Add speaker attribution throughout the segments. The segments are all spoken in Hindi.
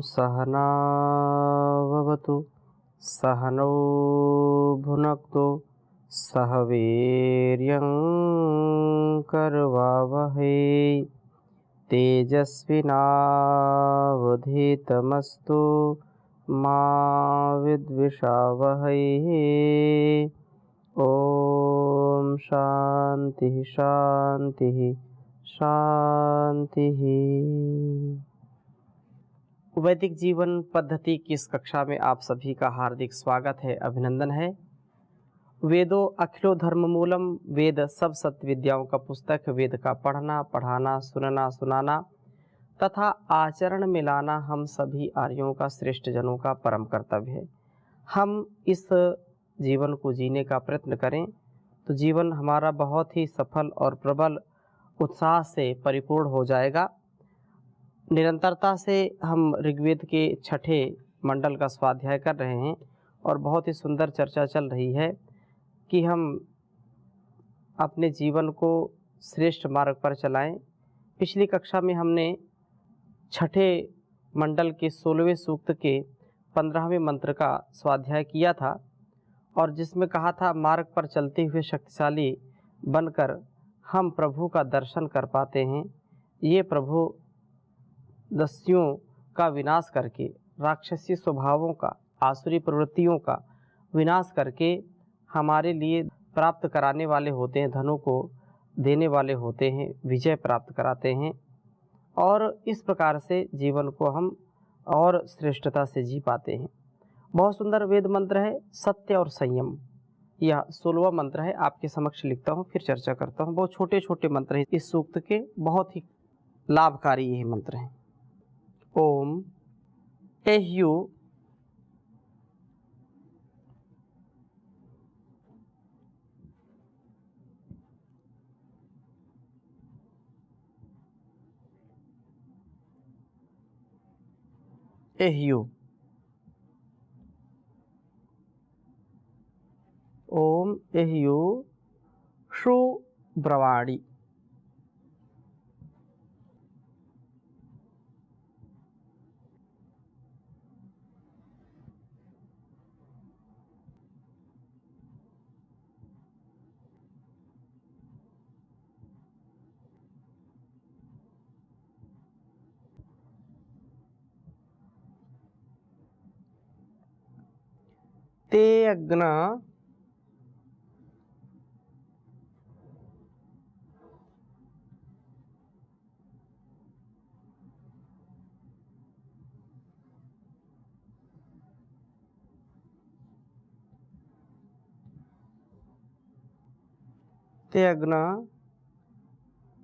Speaker 1: सहना भवतु सहनौ भुनक्तु सह वीर्यं करवावहै तेजस्विनावधीतमस्तु मा विद्विषावहै। ओम शांति शांति शांति। वैदिक जीवन पद्धति की इस कक्षा में आप सभी का हार्दिक स्वागत है, अभिनंदन है। वेदो अखिलो धर्म मूलम, वेद सब सत्य विद्याओं का पुस्तक। वेद का पढ़ना, पढ़ाना, सुनना, सुनाना तथा आचरण में लाना हम सभी आर्यों का, श्रेष्ठ जनों का परम कर्तव्य है। हम इस जीवन को जीने का प्रयत्न करें तो जीवन हमारा बहुत ही सफल और प्रबल उत्साह से परिपूर्ण हो जाएगा। निरंतरता से हम ऋग्वेद के 6ठे मंडल का स्वाध्याय कर रहे हैं और बहुत ही सुंदर चर्चा चल रही है कि हम अपने जीवन को श्रेष्ठ मार्ग पर चलाएं। पिछली कक्षा में हमने 6ठे मंडल के 16वें सूक्त के 15वें मंत्र का स्वाध्याय किया था और जिसमें कहा था मार्ग पर चलते हुए शक्तिशाली बनकर हम प्रभु का दर्शन कर पाते हैं। ये प्रभु दस्युओं का विनाश करके, राक्षसी स्वभावों का, आसुरी प्रवृत्तियों का विनाश करके हमारे लिए प्राप्त कराने वाले होते हैं, धनों को देने वाले होते हैं, विजय प्राप्त कराते हैं और इस प्रकार से जीवन को हम और श्रेष्ठता से जी पाते हैं। बहुत सुंदर वेद मंत्र है, सत्य और संयम। यह 16वां मंत्र है, आपके समक्ष लिखता हूँ फिर चर्चा करता हूँ। बहुत छोटे छोटे मंत्र हैं इस सूक्त के, बहुत ही लाभकारी ये मंत्र हैं। ओम एह्यु एह्यु। ओम एह्यु शु ब्रवाणी। ते अग्ना ते अग्ना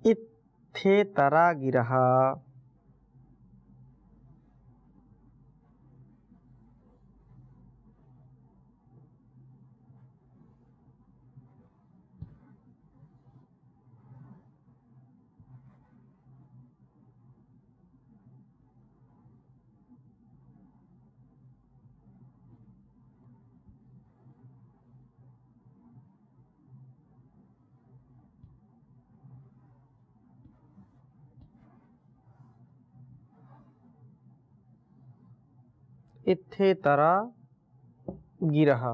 Speaker 1: इत्थेतरा गिरः। इत्थेतरा गिरः।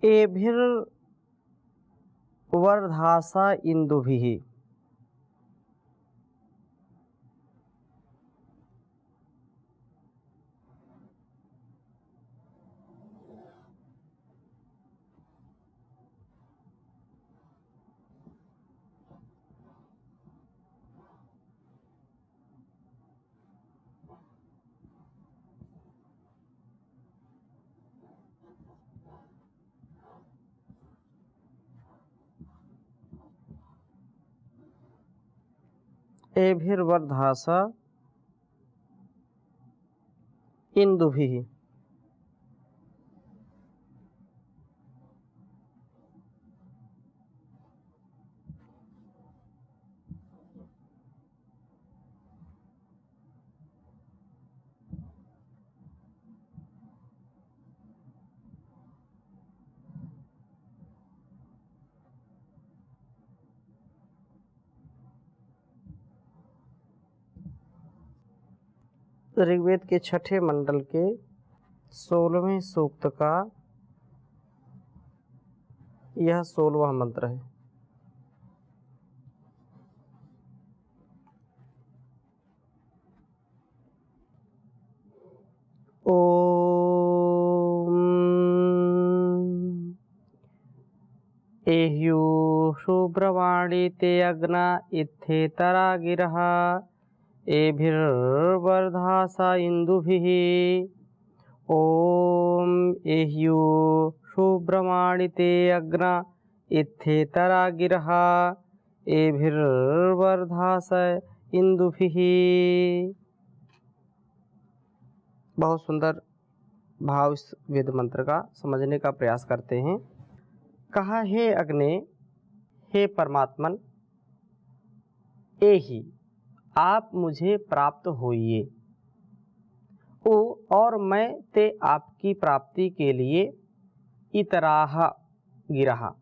Speaker 1: एभिर्वर्धासा इंदुभिः। एभिर्वर्धासा इंदुभिः। ऋग्वेद के छठे मंडल के 16वें सूक्त का यह 16वां मंत्र है। ओम एह्युषु ब्रवाणि ते अग्ना इत्थेतरा गिरः एभिर्वर्धासा इंदुभिः। ओम एह्युषु ब्रवाणि ते अग्ना इत्थेतरा गिरः एभिर्वर्धासा इंदुभिः। बहुत सुंदर भाव इस वेद मंत्र का समझने का प्रयास करते हैं। कहा, हे अग्नि, हे परमात्मन, एहि आप मुझे प्राप्त होइए। ओ और मैं ते आपकी प्राप्ति के लिए इतराह गिरहा,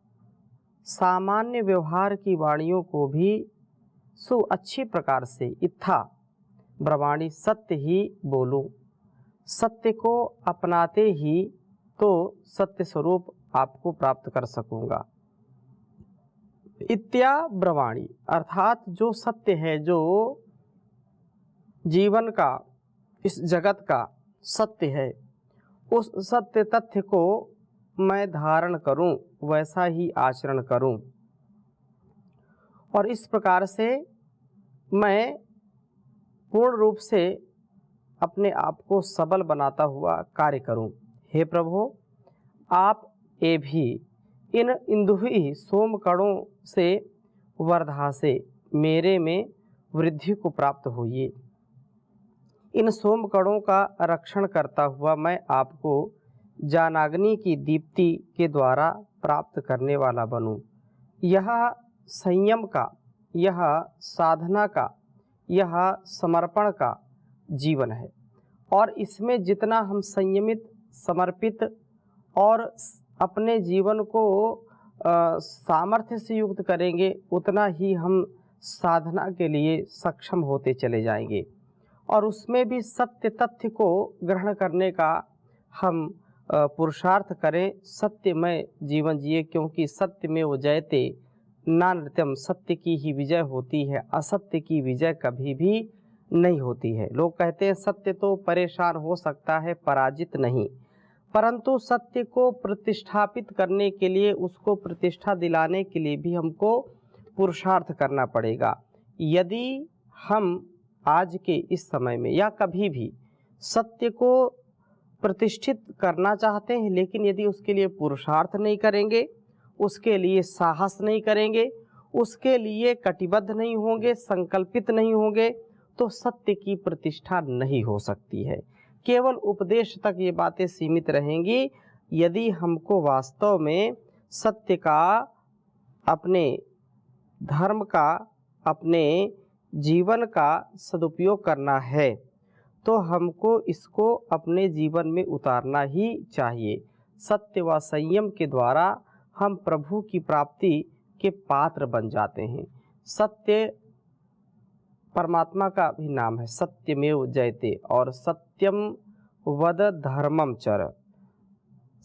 Speaker 1: सामान्य व्यवहार की वाणियों को भी अच्छी प्रकार से इत्था ब्रवाणी सत्य ही बोलूं। सत्य को अपनाते ही तो सत्य स्वरूप आपको प्राप्त कर सकूंगा। इत्या ब्रवाणी अर्थात जो सत्य है, जो जीवन का, इस जगत का सत्य है, उस सत्य तथ्य को मैं धारण करूं, वैसा ही आचरण करूं और इस प्रकार से मैं पूर्ण रूप से अपने आप को सबल बनाता हुआ कार्य करूं। हे प्रभु, आप ये भी इन इंदुभि सोम कणों से वर्धा से मेरे में वृद्धि को प्राप्त होइए। इन सोम कणों का रक्षण करता हुआ मैं आपको जानाग्नि की दीप्ति के द्वारा प्राप्त करने वाला बनूं। यह संयम का, यह साधना का, यह समर्पण का जीवन है और इसमें जितना हम संयमित, समर्पित और अपने जीवन को सामर्थ्य से युक्त करेंगे, उतना ही हम साधना के लिए सक्षम होते चले जाएंगे और उसमें भी सत्य तथ्य को ग्रहण करने का हम पुरुषार्थ करें। सत्यमय जीवन जिए, क्योंकि सत्य में वो जयते नानृत्यम, सत्य की ही विजय होती है, असत्य की विजय कभी भी नहीं होती है। लोग कहते हैं सत्य तो परेशान हो सकता है, पराजित नहीं, परंतु सत्य को प्रतिष्ठापित करने के लिए, उसको प्रतिष्ठा दिलाने के लिए भी हमको पुरुषार्थ करना पड़ेगा। यदि हम आज के इस समय में या कभी भी सत्य को प्रतिष्ठित करना चाहते हैं, लेकिन यदि उसके लिए पुरुषार्थ नहीं करेंगे, उसके लिए साहस नहीं करेंगे, उसके लिए कटिबद्ध नहीं होंगे, संकल्पित नहीं होंगे, तो सत्य की प्रतिष्ठा नहीं हो सकती है। केवल उपदेश तक ये बातें सीमित रहेंगी। यदि हमको वास्तव में सत्य का, अपने धर्म का, अपने जीवन का सदुपयोग करना है, तो हमको इसको अपने जीवन में उतारना ही चाहिए। सत्य व संयम के द्वारा हम प्रभु की प्राप्ति के पात्र बन जाते हैं। सत्य परमात्मा का भी नाम है, सत्यमेव जयते, और सत्यम वद धर्मम चर,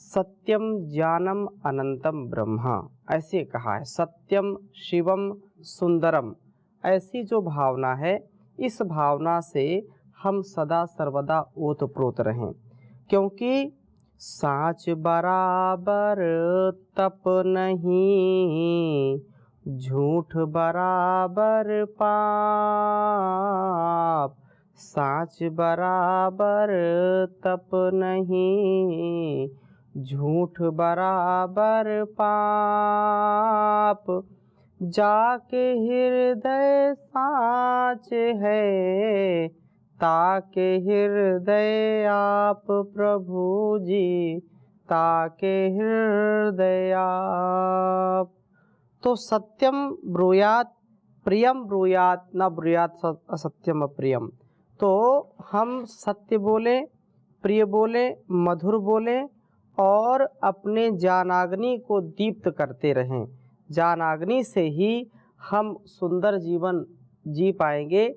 Speaker 1: सत्यम ज्ञानम अनंतम ब्रह्मा, ऐसे कहा है। सत्यम शिवम सुंदरम, ऐसी जो भावना है, इस भावना से हम सदा सर्वदा ओतप्रोत रहें, क्योंकि साँच बराबर तप नहीं, झूठ बराबर पाप। साँच बराबर तप नहीं, झूठ बराबर पाप। जाके हृदय साँच है, ताके हृदय आप प्रभु जी, ताके हृदय आप। तो सत्यम ब्रूयात प्रियम ब्रूयात, न ब्रूयात असत्यम अप्रियम। तो हम सत्य बोलें, प्रिय बोलें, मधुर बोलें और अपने ज्ञानाग्नि को दीप्त करते रहें। ज्ञानाग्नि से ही हम सुंदर जीवन जी पाएंगे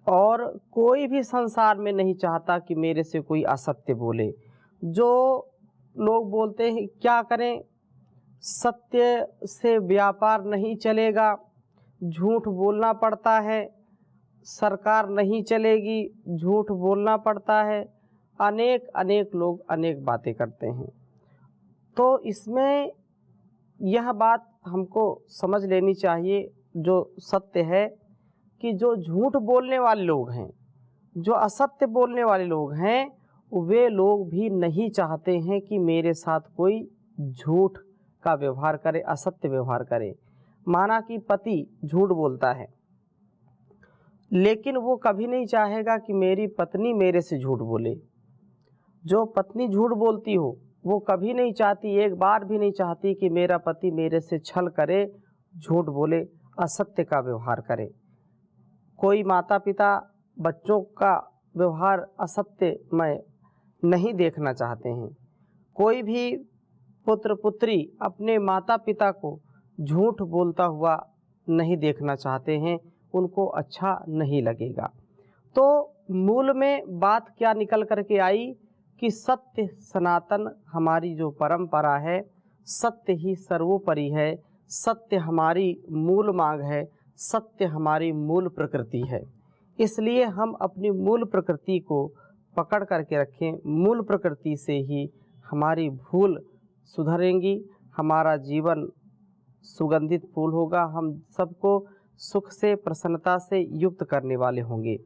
Speaker 1: और कोई भी संसार में नहीं चाहता कि मेरे से कोई असत्य बोले। जो लोग बोलते हैं क्या करें, सत्य से व्यापार नहीं चलेगा, झूठ बोलना पड़ता है, सरकार नहीं चलेगी, झूठ बोलना पड़ता है, अनेक अनेक लोग अनेक बातें करते हैं। तो इसमें यह बात हमको समझ लेनी चाहिए, जो सत्य है कि जो झूठ बोलने वाले लोग हैं, जो असत्य बोलने वाले लोग हैं, वे लोग भी नहीं चाहते हैं कि मेरे साथ कोई झूठ का व्यवहार करे, असत्य व्यवहार करे। माना कि पति झूठ बोलता है, लेकिन वो कभी नहीं चाहेगा कि मेरी पत्नी मेरे से झूठ बोले। जो पत्नी झूठ बोलती हो वो कभी नहीं चाहती, एक बार भी नहीं चाहती कि मेरा पति मेरे से छल करे, झूठ बोले, असत्य का व्यवहार करे। कोई माता पिता बच्चों का व्यवहार असत्यमय नहीं देखना चाहते हैं। कोई भी पुत्र पुत्री अपने माता पिता को झूठ बोलता हुआ नहीं देखना चाहते हैं, उनको अच्छा नहीं लगेगा। तो मूल में बात क्या निकल करके आई कि सत्य सनातन हमारी जो परंपरा है, सत्य ही सर्वोपरि है, सत्य हमारी मूल मांग है, सत्य हमारी मूल प्रकृति है। इसलिए हम अपनी मूल प्रकृति को पकड़ करके रखें। मूल प्रकृति से ही हमारी भूल सुधरेंगी, हमारा जीवन सुगंधित फूल होगा, हम सबको सुख से प्रसन्नता से युक्त करने वाले होंगे।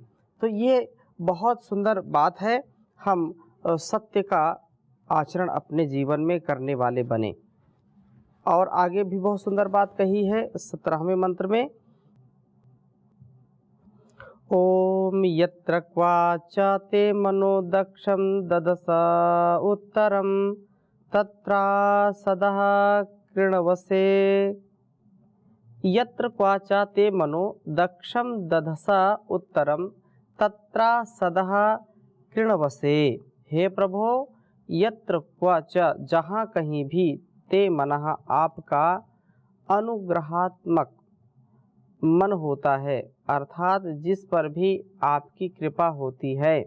Speaker 1: तो ये बहुत सुंदर बात है, हम सत्य का आचरण अपने जीवन में करने वाले बने। और आगे भी बहुत सुंदर बात कही है 17वें मंत्र में, ओम यत्र क्वाच ते मनोदक्षं ददस उत्तरम तत्रा सदः कृणवसे। यत्र क्वाच ते मनोदक्षं दधस उत्तरम तत्रा सदः कृणवसे। हे प्रभो, यत्र क्वाच जहाँ कहीं भी, ते मनः आपका अनुग्रहात्मक मन होता है, अर्थात जिस पर भी आपकी कृपा होती है,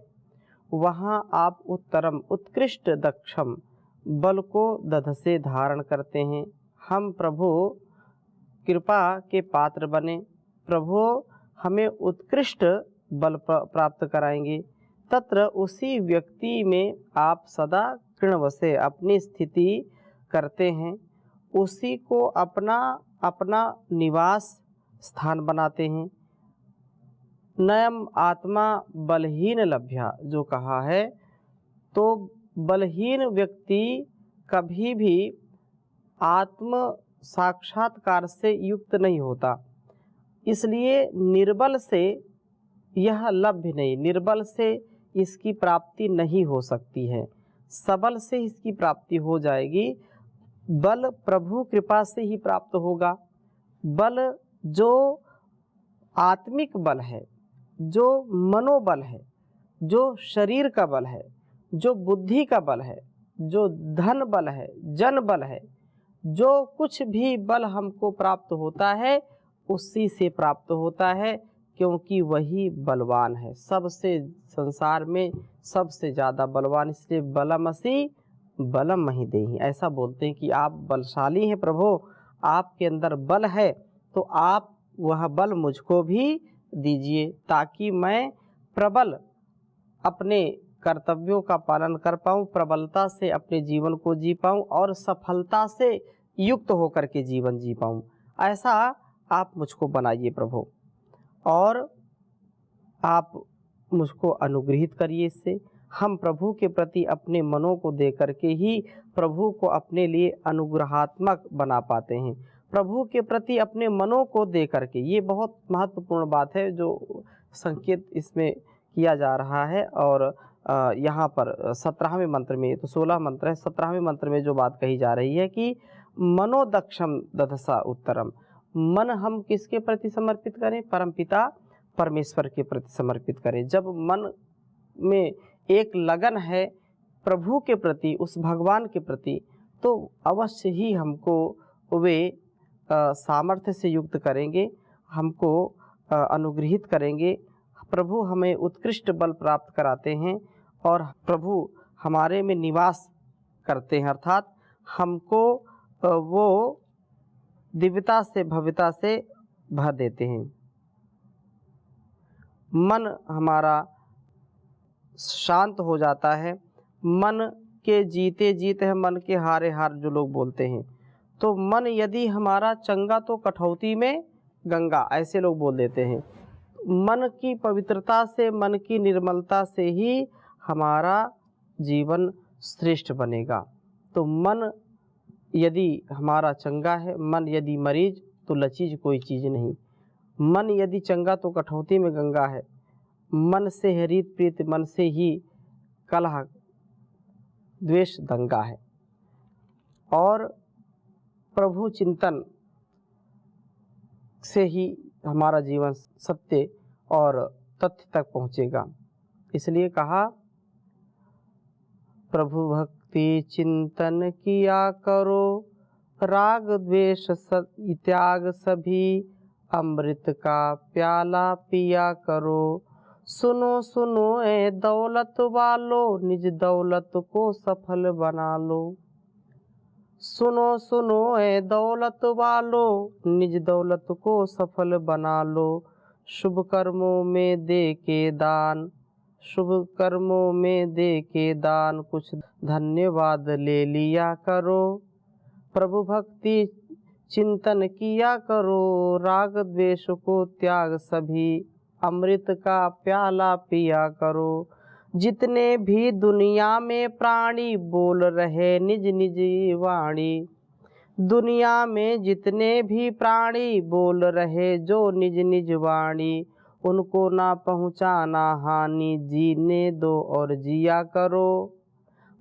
Speaker 1: वहाँ आप उत्तरम उत्कृष्ट दक्षम बल को दध से धारण करते हैं। हम प्रभु कृपा के पात्र बने, प्रभु हमें उत्कृष्ट बल प्राप्त कराएंगे। तत्र उसी व्यक्ति में आप सदा कृणवसे अपनी स्थिति करते हैं, उसी को अपना अपना निवास स्थान बनाते हैं। नयम आत्मा बलहीन लभ्या जो कहा है, तो बलहीन व्यक्ति कभी भी आत्म साक्षात्कार से युक्त नहीं होता। इसलिए निर्बल से यह लभ्य नहीं, निर्बल से इसकी प्राप्ति नहीं हो सकती है, सबल से इसकी प्राप्ति हो जाएगी। बल प्रभु कृपा से ही प्राप्त होगा। बल जो आत्मिक बल है, जो मनोबल है, जो शरीर का बल है, जो बुद्धि का बल है, जो धन बल है, जन बल है, जो कुछ भी बल हमको प्राप्त होता है उसी से प्राप्त होता है, क्योंकि वही बलवान है, सबसे संसार में सबसे ज़्यादा बलवान। इसलिए बलमसि बलम महि देहि, ऐसा बोलते हैं कि आप बलशाली हैं प्रभु, आपके अंदर बल है, तो आप वह बल मुझको भी दीजिए, ताकि मैं प्रबल अपने कर्तव्यों का पालन कर पाऊँ, प्रबलता से अपने जीवन को जी पाऊँ और सफलता से युक्त होकर के जीवन जी पाऊँ। ऐसा आप मुझको बनाइए प्रभु, और आप मुझको अनुग्रहित करिए। इससे हम प्रभु के प्रति अपने मनों को दे करके ही प्रभु को अपने लिए अनुग्रहात्मक बना पाते हैं। प्रभु के प्रति अपने मनों को दे करके, ये बहुत महत्वपूर्ण बात है जो संकेत इसमें किया जा रहा है। और यहाँ पर 17वें मंत्र में, तो 16 मंत्र है, 17वें मंत्र में जो बात कही जा रही है कि मनोदक्षम दधसा उत्तरम, मन हम किसके प्रति समर्पित करें? परमपिता परमेश्वर के प्रति समर्पित करें। जब मन में एक लगन है प्रभु के प्रति, उस भगवान के प्रति, तो अवश्य ही हमको वे सामर्थ्य से युक्त करेंगे, हमको अनुग्रहित करेंगे, प्रभु हमें उत्कृष्ट बल प्राप्त कराते हैं और प्रभु हमारे में निवास करते हैं, अर्थात हमको वो दिव्यता से भव्यता से भर देते हैं। मन हमारा शांत हो जाता है। मन के जीते जीत है, मन के हारे हार जो लोग बोलते हैं। तो मन यदि हमारा चंगा तो कठौती में गंगा, ऐसे लोग बोल देते हैं। मन की पवित्रता से, मन की निर्मलता से ही हमारा जीवन श्रेष्ठ बनेगा। तो मन यदि हमारा चंगा है, मन यदि मरीज तो लचीज कोई चीज़ नहीं। मन यदि चंगा तो कठौती में गंगा है। मन से है रीत प्रीत, मन से ही कलह द्वेष दंगा है। और प्रभु चिंतन से ही हमारा जीवन सत्य और तथ्य तक पहुँचेगा। इसलिए कहा, प्रभु भक्ति चिंतन किया करो, राग द्वेष त्याग सभी, अमृत का प्याला पिया करो। सुनो सुनो ए दौलत वालो, निज दौलत को सफल बना लो। सुनो सुनो ए दौलत वालो, निज दौलत को सफल बना लो। शुभ कर्मों में दे के दान, शुभ कर्मों में दे के दान, कुछ धन्यवाद ले लिया करो। प्रभु भक्ति चिंतन किया करो, राग द्वेष को त्याग सभी, अमृत का प्याला पिया करो। जितने भी दुनिया में प्राणी बोल रहे निज निज वाणी, दुनिया में जितने भी प्राणी बोल रहे जो निज निज वाणी, उनको ना पहुँचाना हानि, जीने दो और जिया करो।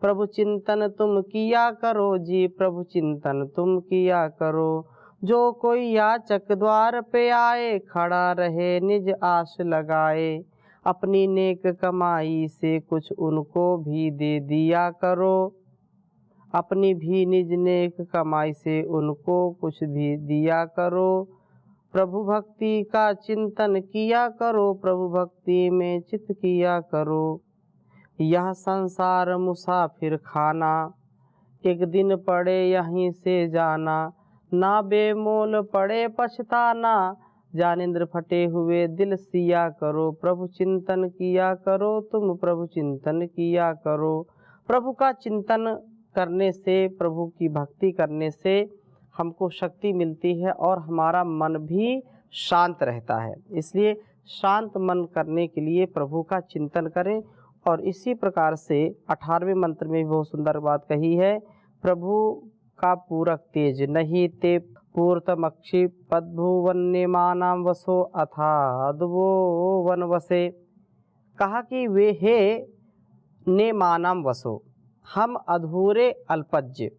Speaker 1: प्रभु चिंतन तुम किया करो जी, प्रभु चिंतन तुम किया करो। जो कोई याचक द्वार पे आए, खड़ा रहे निज आश लगाए। अपनी नेक कमाई से कुछ उनको भी दे दिया करो, अपनी भी निज नेक कमाई से उनको कुछ भी दिया करो। प्रभु भक्ति का चिंतन किया करो, प्रभु भक्ति में चित किया करो। यह संसार मुसाफिर खाना, एक दिन पड़े यहीं से जाना। ना बेमोल पड़े पछताना, जानिंद्र फटे हुए दिल सिया करो। प्रभु चिंतन किया करो तुम, प्रभु चिंतन किया करो। प्रभु का चिंतन करने से, प्रभु की भक्ति करने से हमको शक्ति मिलती है और हमारा मन भी शांत रहता है। इसलिए शांत मन करने के लिए प्रभु का चिंतन करें। और इसी प्रकार से 18वें मंत्र में भी बहुत सुंदर बात कही है, प्रभु का पूरक तेज नहीं ते पूर्तमक्षि पद्भुवन्यमानाम वसो अथाद्वो वन वसे। कहा कि वे हे नेमानाम वसो, हम अधूरे अल्पज्य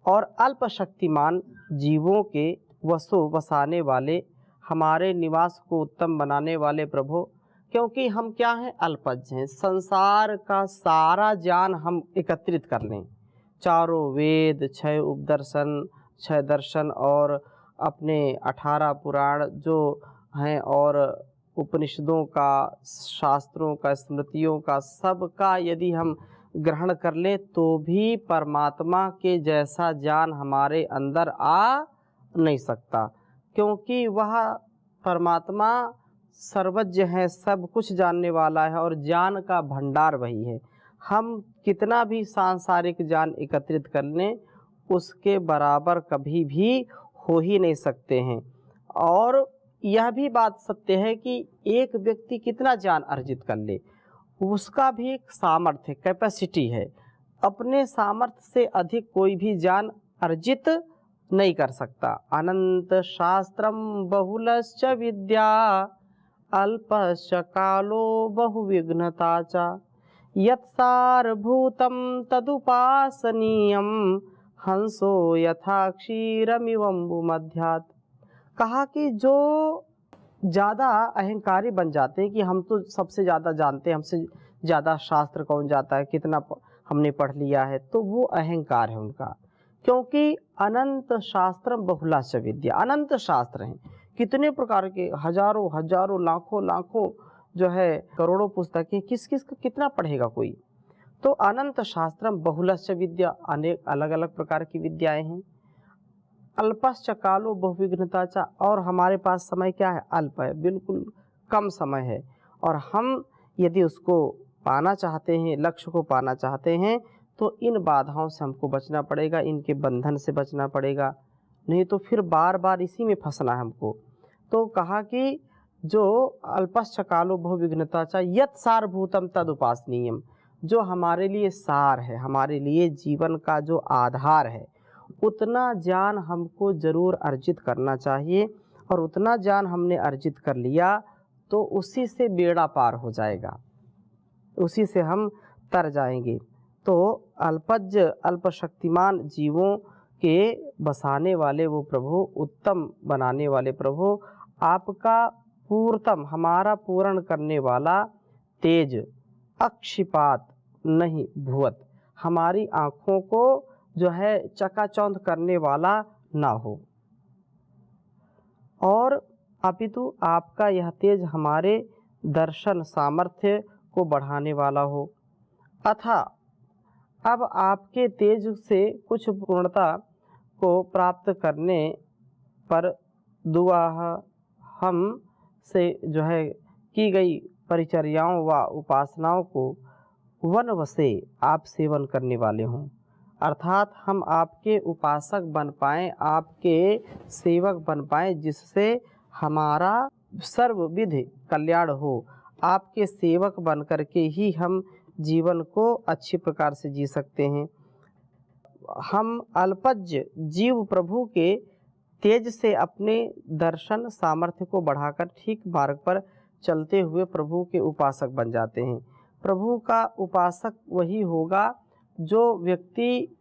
Speaker 1: और अल्प शक्तिमान जीवों के वसो बसाने वाले, हमारे निवास को उत्तम बनाने वाले प्रभु। क्योंकि हम क्या हैं, अल्पज्ञ हैं। संसार का सारा ज्ञान हम एकत्रित कर लें, चारों वेद, 6 उपदर्शन, 6 दर्शन और अपने 18 पुराण जो हैं और उपनिषदों का, शास्त्रों का, स्मृतियों का, सब का यदि हम ग्रहण कर लें तो भी परमात्मा के जैसा ज्ञान हमारे अंदर आ नहीं सकता। क्योंकि वह परमात्मा सर्वज्ञ है, सब कुछ जानने वाला है और ज्ञान का भंडार वही है। हम कितना भी सांसारिक ज्ञान एकत्रित कर लें, उसके बराबर कभी भी हो ही नहीं सकते हैं। और यह भी बात सत्य है कि एक व्यक्ति कितना ज्ञान अर्जित कर ले, उसका भी एक सामर्थ्य, कैपेसिटी है। अपने सामर्थ्य से अधिक कोई भी ज्ञान अर्जित नहीं कर सकता। अनंत शास्त्रम बहुलश्च विद्या, अल्पश्च कालो बहुविघ्नता च, यत्सारभूतं तदुपासनीयं, हंसो यथा क्षीरमिवम्बुमध्यात्। कहा कि जो ज़्यादा अहंकारी बन जाते हैं कि हम तो सबसे ज़्यादा जानते हैं, हमसे ज़्यादा शास्त्र कौन जाता है, कितना हमने पढ़ लिया है, तो वो अहंकार है उनका। क्योंकि अनंत शास्त्रम बहुलाश्च विद्या, अनंत शास्त्र हैं, कितने प्रकार के, हजारों हजारों लाखों लाखों जो है करोड़ों पुस्तकें, किस किस को कितना पढ़ेगा कोई। तो अनंत शास्त्रम बहुलश्च विद्या, अनेक अलग अलग प्रकार की विद्याएं हैं। अल्पश्च कालो बहुविघ्नता च, और हमारे पास समय क्या है, अल्प है, बिल्कुल कम समय है। और हम यदि उसको पाना चाहते हैं, लक्ष्य को पाना चाहते हैं, तो इन बाधाओं से हमको बचना पड़ेगा, इनके बंधन से बचना पड़ेगा, नहीं तो फिर बार बार इसी में फंसना है हमको। तो कहा कि जो अल्पश्च कालो बहुविघ्नता च यत् सारभूतम तद उपासनीयम, जो हमारे लिए सार है, हमारे लिए जीवन का जो आधार है, उतना ज्ञान हमको ज़रूर अर्जित करना चाहिए। और उतना ज्ञान हमने अर्जित कर लिया तो उसी से बेड़ा पार हो जाएगा, उसी से हम तर जाएंगे। तो अल्पज्ञ अल्पशक्तिमान जीवों के बसाने वाले वो प्रभु, उत्तम बनाने वाले प्रभु, आपका पूर्णतम, हमारा पूर्ण करने वाला तेज अक्षिपात नहीं भुवत, हमारी आँखों को जो है चकाचौंध करने वाला ना हो, और अपितु आपका यह तेज हमारे दर्शन सामर्थ्य को बढ़ाने वाला हो। अथा अब आपके तेज से कुछ पूर्णता को प्राप्त करने पर दुआ हम से जो है की गई परिचर्याओं व उपासनाओं को वनवसे आप सेवन करने वाले हों, अर्थात हम आपके उपासक बन पाएँ, आपके सेवक बन पाएँ, जिससे हमारा सर्वविध कल्याण हो। आपके सेवक बन कर के ही हम जीवन को अच्छी प्रकार से जी सकते हैं। हम अल्पज्ञ जीव प्रभु के तेज से अपने दर्शन सामर्थ्य को बढ़ाकर ठीक मार्ग पर चलते हुए प्रभु के उपासक बन जाते हैं। प्रभु का उपासक वही होगा जो व्यक्ति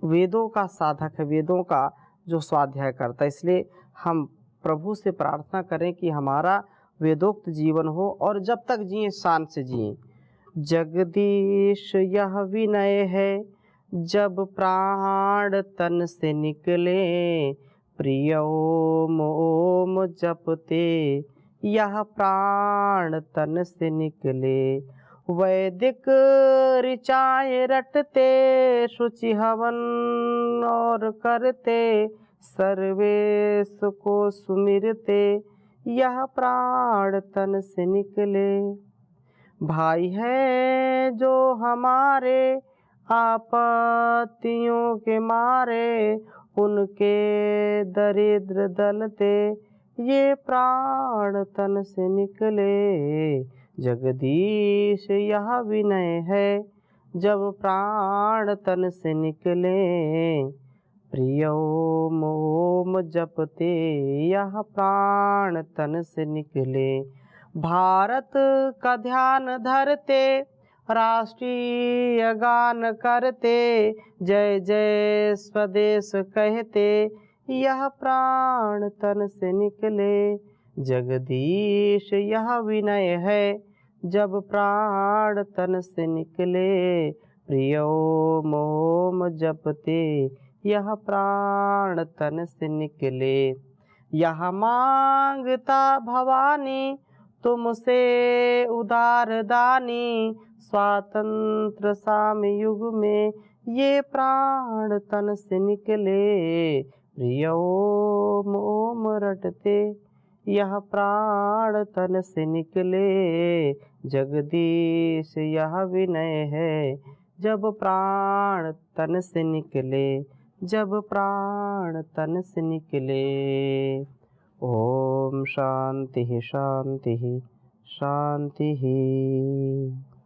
Speaker 1: वेदों का साधक है, वेदों का जो स्वाध्याय करता है। इसलिए हम प्रभु से प्रार्थना करें कि हमारा वेदोक्त जीवन हो, और जब तक जिए शान से जिए। जगदीश यह विनय है, जब प्राण तन से निकले, प्रिय ओम ओम जपते, यह प्राण तन से निकले। वैदिक ऋचाएं रटते, शुचि हवन और करते, सर्वेश को सुमिरते, यह प्राण तन से निकले। भाई है जो हमारे आपत्तियों के मारे, उनके दरिद्र दलते, ये प्राण तन से निकले। जगदीश यह विनय है, जब प्राण तन से निकले, प्रिय ओम ओम जपते, यह प्राण तन से निकले। भारत का ध्यान धरते, राष्ट्रीय गान करते, जय जय स्वदेश कहते, यह प्राण तन से निकले। जगदीश यह विनय है, जब प्राण तन से निकले, प्रिय ओम ओम जपते, यह प्राण तन से निकले। यह मांगता भवानी तुमसे उदार दानी, स्वातंत्र साम युग में ये प्राण तन से निकले। प्रिय ओम ओम रटते, यह प्राण तन से निकले। जगदीश यह विनय है, जब प्राण तन से निकले, जब प्राण तन से निकले। ओम शांति शांति शांति।